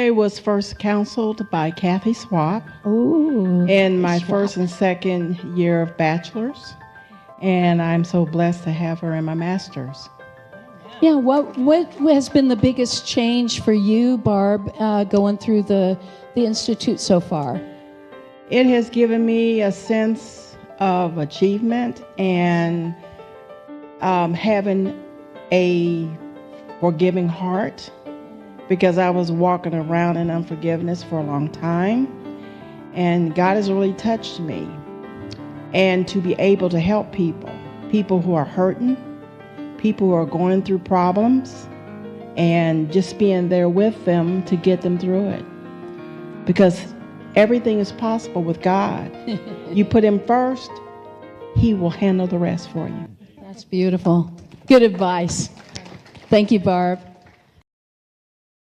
I was first counseled by Kathy Swap Ooh. in my first and second year of bachelor's, and I'm so blessed to have her in my master's. Yeah, what has been the biggest change for you, Barb, going through the Institute so far? It has given me a sense of achievement and having a forgiving heart, because I was walking around in unforgiveness for a long time, and God has really touched me. And to be able to help people who are hurting, people who are going through problems, and just being there with them to get them through it. Because everything is possible with God. You put Him first, He will handle the rest for you. That's beautiful. Good advice. Thank you, Barb.